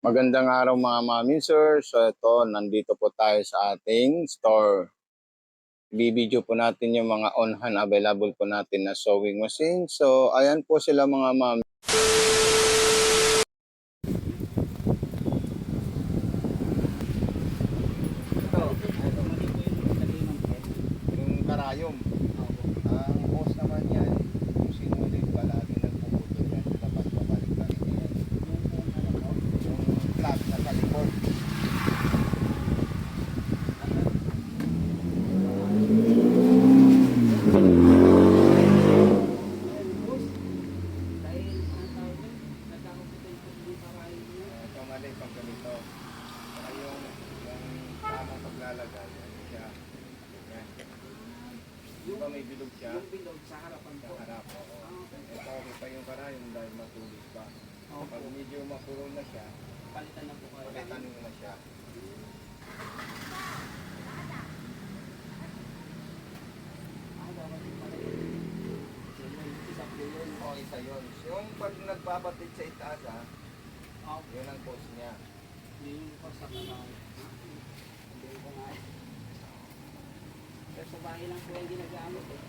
Magandang araw mga mami sir. So ito, nandito po tayo sa ating store. Bibidyo po natin yung mga on-hand available po natin na sewing machine. So ayan po sila mga mami. Yung karayom. Ang boss naman yan, yung sinulid palagi nagpuputol yan. Dapat pabalik ka rin yan. Yung flat na kalikod. Mali pag ganito. Saka yung tamang paglalagay, ano siya, yan. Di ba may bilog siya? Yung bilog sa harapan po. Sa harap, oo. Ito, okay pa yung karayom dahil matulis pa. Pag medyo makulong na siya, Palitan na po kayo. palitan mo na siya. Dapat yung pala yun. Isa po yun. O, isa yun. Yung pag nagbabatid sa itaas, yun ang post niya. Yung po sa kanal. Hindi ko nga. Pero sa bahay lang po yung ginagamit eh.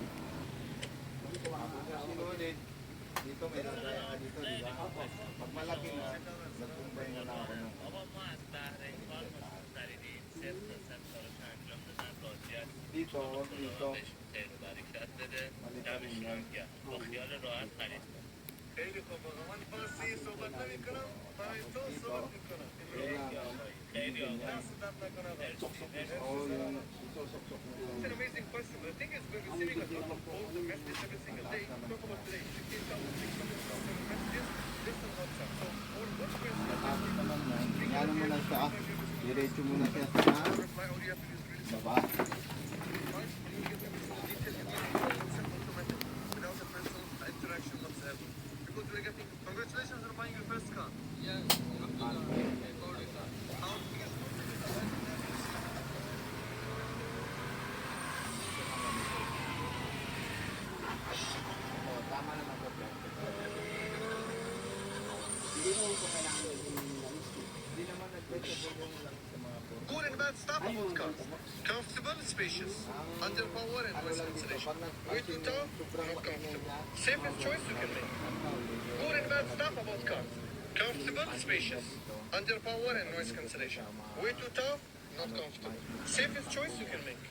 Dito Kasi sinulid, dito may lagay ka dito, di ba? Pag malaki na, nagkumbay na lang ako ng dito, dito. Malitan rin yan. Matapos naman yan, tingnan mo na siya, diretso mo na siya sa baba. Congratulations on buying your first car. Tama naman po. Hindi naman po kailangan yung Hindi naman nagpwede lang sa mga po. Good and bad stuff about cars. Comfortable and spacious. Under power and Ano noise lang dito, cancellation. pag Way too tough, not comfortable. Safest choice you can make. Good and bad stuff about cars. Comfortable and spacious. Under power and noise cancellation. Way too tough, not comfortable. Safest choice you can make.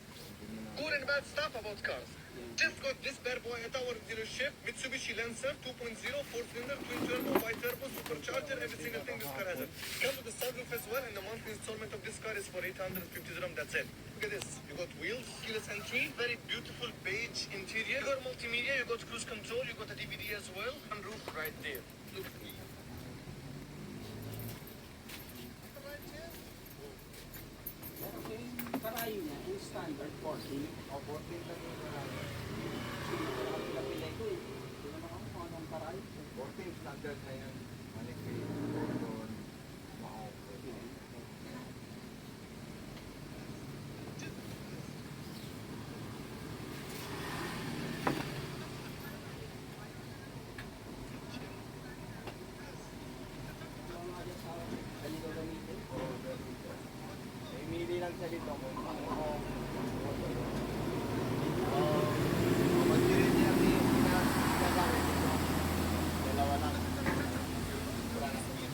Good and bad stuff about cars. Just got this bad boy at our dealership. Mitsubishi Lancer 2.0, 4-cylinder, twin turbo, bi-turbo, supercharger, every single thing this car has it. Comes with the sunroof as well, and the monthly installment of this car is for 850 dirham, that's it. Look at this. You got wheels, keyless entry, very beautiful beige interior. You got multimedia, you got cruise control, you got a DVD as well, and roof right there. Look at me. Right here. yung karayo niya, yung standard 40. O, 14 lang yung karayom. Pinapilay ko eh. Hindi naman ako kung anong karayo. 14 standard na yun. Manipid, cordon, ma-open. Yung mga dyan sa kanino gamitin. May mili lang siya dito kung ano ko. Mag-direct niya ang ginagamit dito. Dalawa lang. Wala na po yun.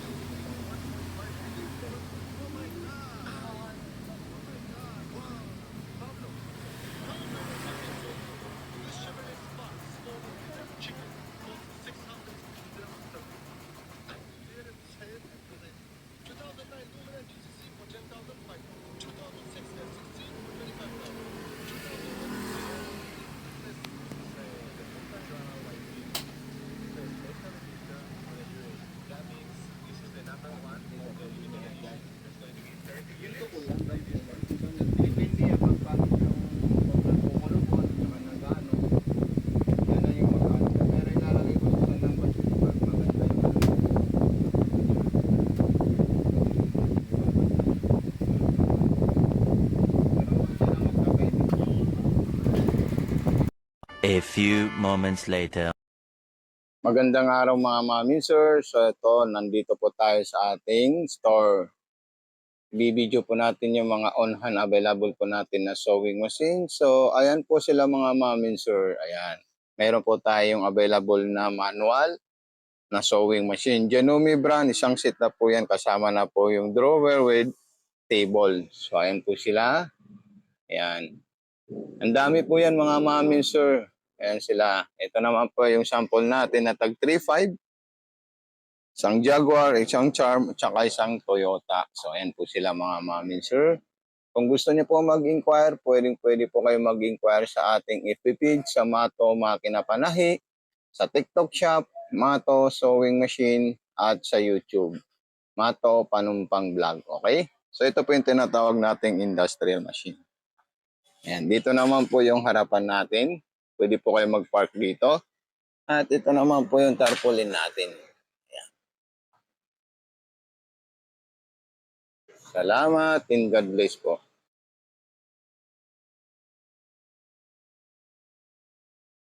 Depende yan pag bakit yung pagkakukulubon, saka nag-ano. Yan na yung mag-ano. Pero ilalagay ko sa number 2 pag maganda yung ano. A few moments later. Magandang araw mga mami sir. So ito, nandito po tayo sa ating store. Bibidyo po natin yung mga on-hand available po natin na sewing machine. So ayan po sila mga mami sir. Ayan. Meron po tayong available na manual na sewing machine. Janumi brand, isang set na po yan. Kasama na po yung drawer with table. So ayan po sila. Ayan. Ang dami po yan mga mami sir. Ayan sila. Ito naman po yung sample natin na tag 3.5. Isang Jaguar, isang Charm, at saka isang Toyota. So, ayan po sila mga mami, sir. Kung gusto niyo po mag-inquire, pwede po kayo mag-inquire sa ating FB page, sa Mato Makina Panahi, sa TikTok Shop, Mato Sewing Machine, at sa YouTube, Mato Panumpang Vlog. Okay? So, ito po yung tinatawag nating industrial machine. Ayan, dito naman po yung harapan natin. Pwede po kayo mag-park dito. At ito naman po yung tarpaulin natin. Salamat and God bless po.